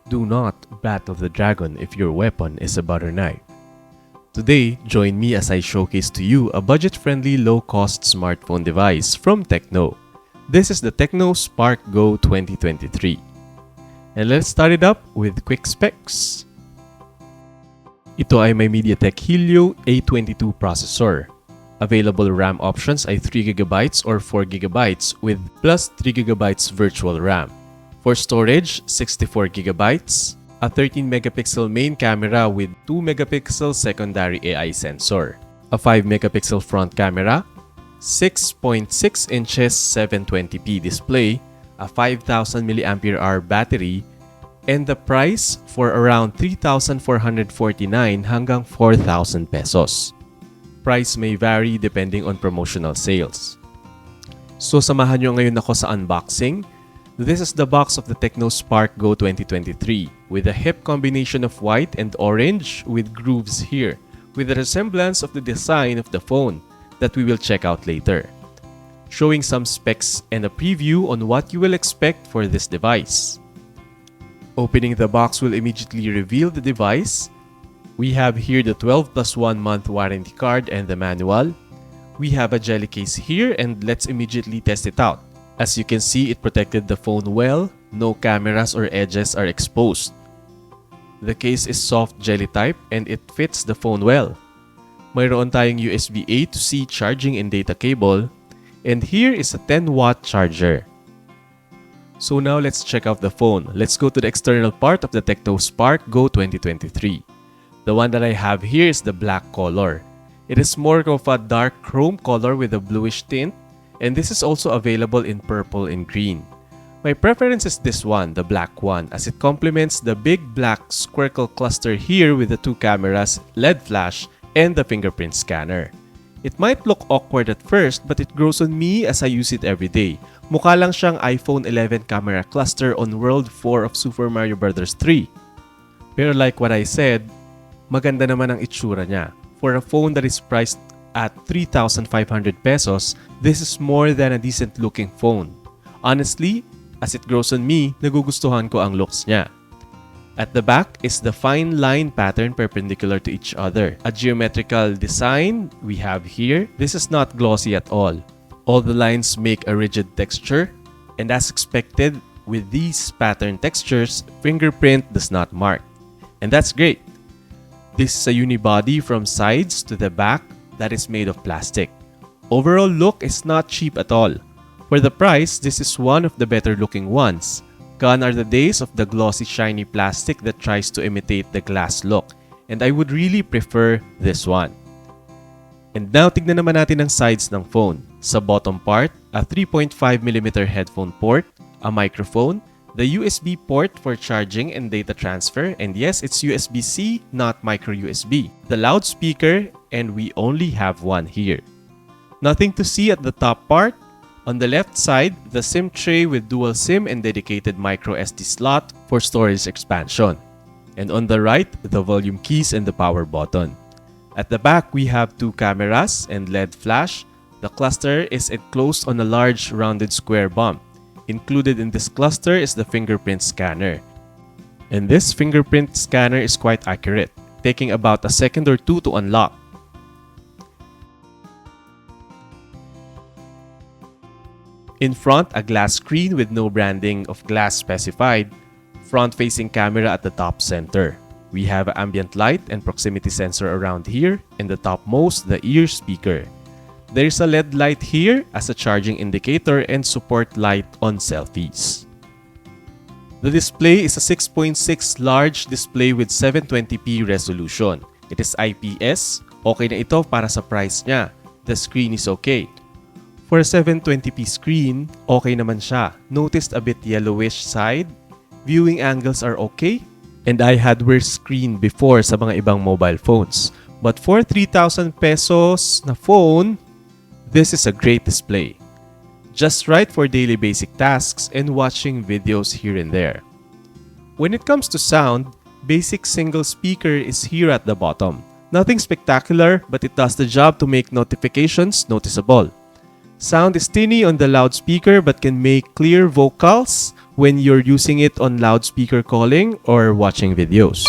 Do not battle the dragon if your weapon is a butter knife. Today, join me as I showcase to you a budget-friendly, low-cost smartphone device from Tecno. This is the Tecno Spark Go 2023. And let's start it up with quick specs. Ito ay may MediaTek Helio A22 processor. Available RAM options ay 3GB or 4GB with plus 3GB virtual RAM. For storage, 64GB, a 13MP main camera with 2MP secondary AI sensor, a 5MP front camera, 6.6 inches 720p display, a 5000mAh battery, and the price for around 3,449 hanggang 4,000 pesos. Price may vary depending on promotional sales. So samahan nyo ngayon ako sa unboxing. This is the box of the Tecno Spark Go 2023 with a hip combination of white and orange with grooves here with a resemblance of the design of the phone that we will check out later. Showing some specs and a preview on what you will expect for this device. Opening the box will immediately reveal the device. We have here the 12 plus 1 month warranty card and the manual. We have a jelly case here and let's immediately test it out. As you can see, it protected the phone well. No cameras or edges are exposed. The case is soft jelly type and it fits the phone well. Mayroon tayong USB A to C charging and data cable. And here is a 10-watt charger. So now let's check out the phone. Let's go to the external part of the Tecno Spark Go 2023. The one that I have here is the black color. It is more of a dark chrome color with a bluish tint, and this is also available in purple and green. My preference is this one, the black one, as it complements the big black squircle cluster here with the two cameras, LED flash, and the fingerprint scanner. It might look awkward at first, but it grows on me as I use it every day. Mukha lang siyang iPhone 11 camera cluster on World 4 of Super Mario Bros. 3. Pero like what I said, maganda naman ang itsura niya. For a phone that is priced at 3,500 pesos, this is more than a decent looking phone. Honestly, as it grows on me, nagugustuhan ko ang looks niya. At the back is the fine line pattern perpendicular to each other. A geometrical design we have here. This is not glossy at all. All the lines make a rigid texture, and as expected, with these pattern textures, fingerprint does not mark. And that's great. This is a unibody from sides to the back that is made of plastic. Overall look is not cheap at all. For the price, this is one of the better looking ones. Gone are the days of the glossy shiny plastic that tries to imitate the glass look, and I would really prefer this one. And now tignan naman natin ang sides ng phone. Sa bottom part, a 3.5mm headphone port, a microphone, the USB port for charging and data transfer, and yes, it's USB-C, not micro USB. The loudspeaker, and we only have one here. Nothing to see at the top part. On the left side, the SIM tray with dual SIM and dedicated micro SD slot for storage expansion. And on the right, the volume keys and the power button. At the back, we have two cameras and LED flash. The cluster is enclosed on a large rounded square bump. Included in this cluster is the fingerprint scanner. And this fingerprint scanner is quite accurate, taking about a second or two to unlock. In front, a glass screen with no branding of glass specified. Front-facing camera at the top center. We have ambient light and proximity sensor around here, and the topmost, the ear speaker. There is a LED light here as a charging indicator and support light on selfies. The display is a 6.6 large display with 720p resolution. It is IPS. Okay na ito para sa price niya. The screen is okay. For a 720p screen, okay naman siya. Noticed a bit yellowish side. Viewing angles are okay. And I had worse screen before sa mga ibang mobile phones. But for 3,000 pesos na phone, this is a great display. Just right for daily basic tasks and watching videos here and there. When it comes to sound, basic single speaker is here at the bottom. Nothing spectacular, but it does the job to make notifications noticeable. Sound is tinny on the loudspeaker but can make clear vocals when you're using it on loudspeaker calling or watching videos.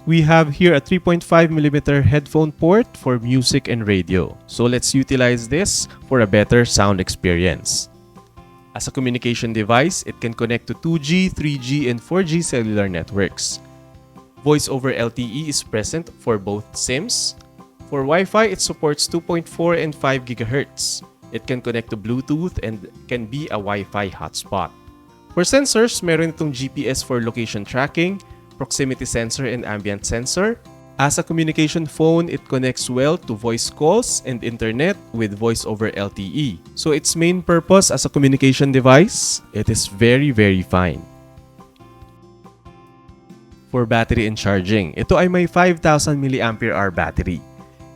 We have here a 3.5mm headphone port for music and radio. So let's utilize this for a better sound experience. As a communication device, it can connect to 2G, 3G, and 4G cellular networks. Voice over LTE is present for both SIMs. For Wi-Fi, it supports 2.4 and 5 GHz. It can connect to Bluetooth and can be a Wi-Fi hotspot. For sensors, meron itong GPS for location tracking, proximity sensor and ambient sensor. As a communication phone, it connects well to voice calls and internet with voice over LTE. So its main purpose as a communication device, it is very fine. For battery and charging, ito ay may 5,000 mAh battery.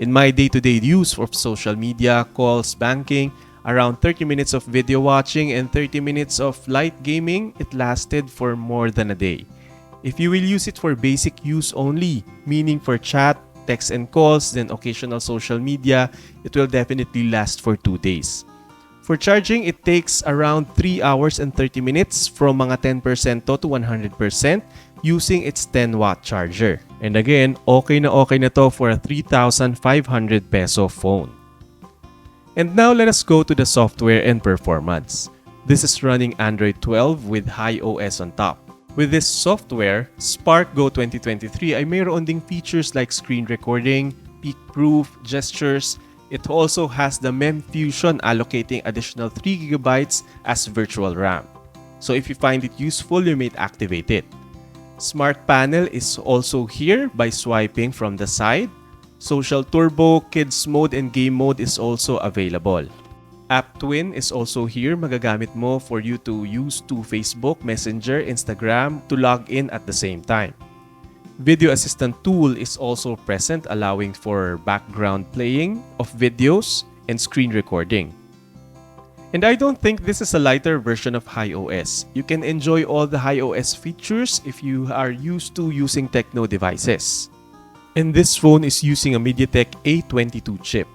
In my day-to-day use of social media, calls, banking, around 30 minutes of video watching and 30 minutes of light gaming, it lasted for more than a day. If you will use it for basic use only, meaning for chat, text and calls, then occasional social media, it will definitely last for 2 days. For charging, it takes around 3 hours and 30 minutes from mga 10% to 100% using its 10-watt charger. And again, okay na to for a 3,500 peso phone. And now let us go to the software and performance. This is running Android 12 with iOS on top. With this software, Spark Go 2023 ay mayroon ding features like screen recording, peek-proof, gestures. It also has the Mem Fusion allocating additional 3GB as virtual RAM. So if you find it useful, you may activate it. Smart Panel is also here by swiping from the side. Social Turbo, Kids Mode, and Game Mode is also available. App Twin is also here. Magagamit mo for you to use to Facebook, Messenger, Instagram to log in at the same time. Video Assistant tool is also present, allowing for background playing of videos and screen recording. And I don't think this is a lighter version of iOS. You can enjoy all the iOS features if you are used to using Tecno devices. And this phone is using a MediaTek A22 chip.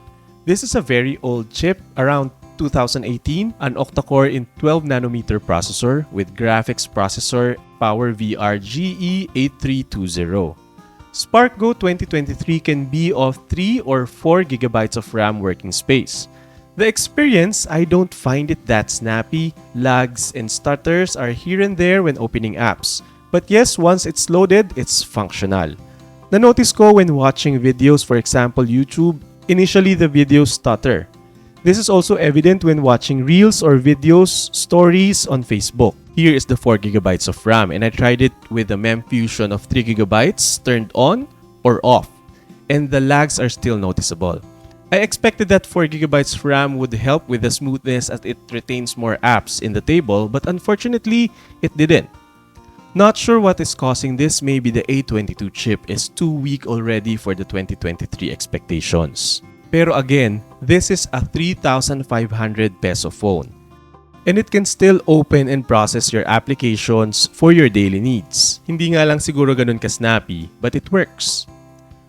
This is a very old chip, around 2018, an octa-core in 12nm processor with graphics processor PowerVR GE8320. Spark Go 2023 can be of 3 or 4 GB of RAM working space. The experience, I don't find it that snappy. Lags and stutters are here and there when opening apps. But yes, once it's loaded, it's functional. Na-notice ko when watching videos, for example YouTube, initially the videos stutter. This is also evident when watching reels or videos, stories on Facebook. Here is the 4GB of RAM and I tried it with the Mem Fusion of 3GB turned on or off. And the lags are still noticeable. I expected that 4GB RAM would help with the smoothness as it retains more apps in the table, but unfortunately, it didn't. Not sure what is causing this. Maybe the A22 chip is too weak already for the 2023 expectations. Pero again, this is a 3,500 peso phone. And it can still open and process your applications for your daily needs. Hindi nga lang siguro ganun ka-snappy, but it works.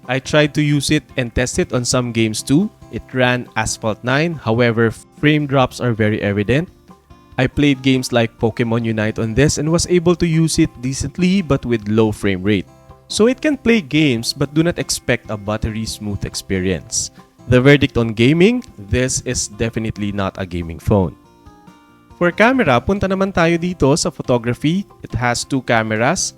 I tried to use it and test it on some games too. It ran Asphalt 9, however, frame drops are very evident. I played games like Pokemon Unite on this and was able to use it decently but with low frame rate. So it can play games but do not expect a buttery smooth experience. The verdict on gaming, this is definitely not a gaming phone. For camera, punta naman tayo dito sa photography. It has 2 cameras.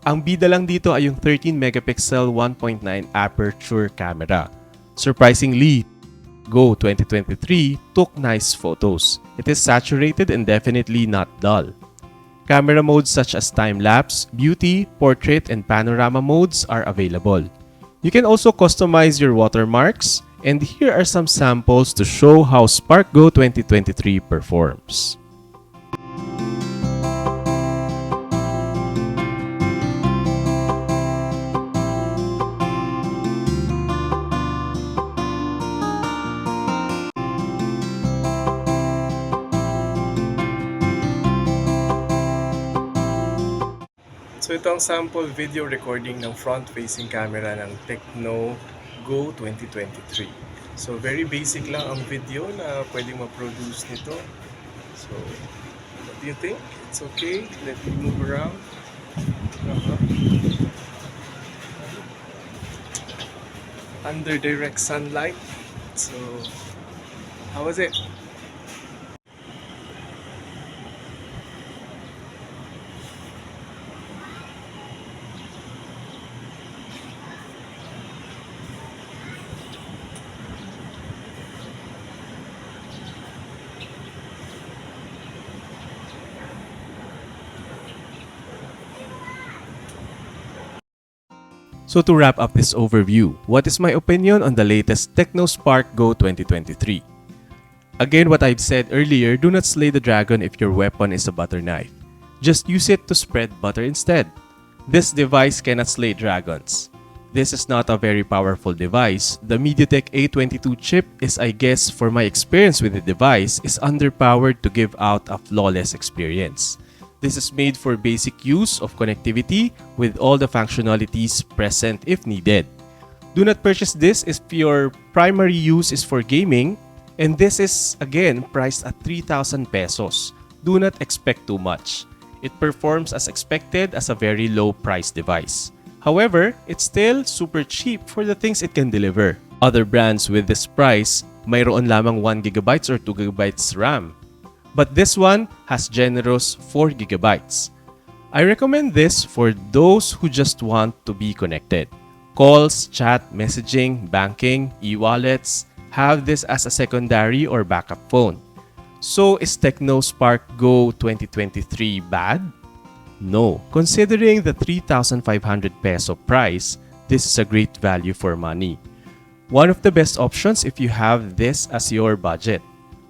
Ang bida lang dito ay yung 13 megapixel 1.9 aperture camera. Surprisingly, Go 2023 took nice photos. It is saturated and definitely not dull. Camera modes such as time-lapse, beauty, portrait, and panorama modes are available. You can also customize your watermarks, and here are some samples to show how Spark Go 2023 performs. ito ang sample video recording ng front-facing camera ng Tecno Go 2023. So very basic lang ang video na pwedeng ma-produce nito. So what do you think? It's okay? Let me move around. Under direct sunlight. So how was it? So to wrap up this overview, what is my opinion on the latest Tecno Spark Go 2023? Again, what I've said earlier, do not slay the dragon if your weapon is a butter knife. Just use it to spread butter instead. This device cannot slay dragons. This is not a very powerful device. The MediaTek A22 chip is, I guess, for my experience with the device, is underpowered to give out a flawless experience. This is made for basic use of connectivity with all the functionalities present if needed. Do not purchase this if your primary use is for gaming, and this is again priced at 3,000 pesos. Do not expect too much. It performs as expected as a very low price device. However, it's still super cheap for the things it can deliver. Other brands with this price, mayroon lamang 1GB or 2GB RAM. But this one has generous 4GB. I recommend this for those who just want to be connected. Calls, chat, messaging, banking, e-wallets, have this as a secondary or backup phone. So is Tecno Spark Go 2023 bad? No. Considering the 3,500 peso price, this is a great value for money. One of the best options if you have this as your budget.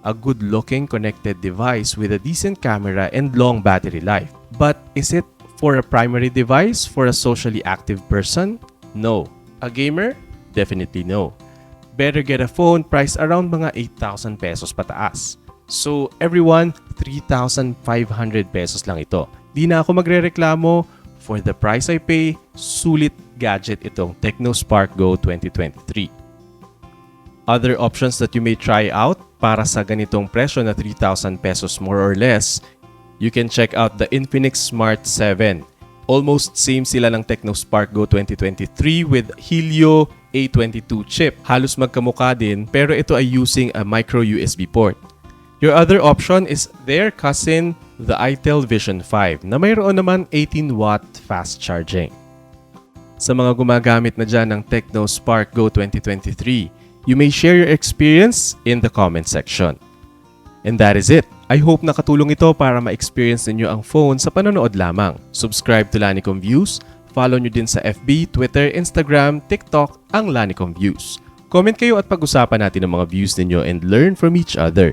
A good-looking connected device with a decent camera and long battery life. But is it for a primary device for a socially active person? No. A gamer? Definitely no. Better get a phone priced around mga 8,000 pesos pataas. So everyone, 3,500 pesos lang ito. Di na ako magrereklamo. For the price I pay, sulit gadget itong Tecno Spark Go 2023. Other options that you may try out para sa ganitong presyo na 3,000 pesos more or less, you can check out the Infinix Smart 7. Almost same sila ng Tecno Spark Go 2023 with Helio A22 chip. Halos magkamukha din pero ito ay using a micro USB port. Your other option is their cousin, the itel Vision 5 na mayroon naman 18-watt fast charging. Sa mga gumagamit na dyan ng Tecno Spark Go 2023, you may share your experience in the comment section. And that is it. I hope nakatulong ito para ma-experience ninyo ang phone sa panonood lamang. Subscribe to Lanicom Views. Follow nyo din sa FB, Twitter, Instagram, TikTok ang Lanicom Views. Comment kayo at pag-usapan natin ang mga views ninyo and learn from each other.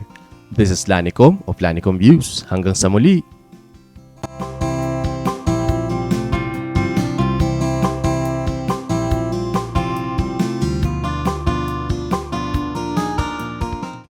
This is Lanicom of Lanicom Views. Hanggang sa muli.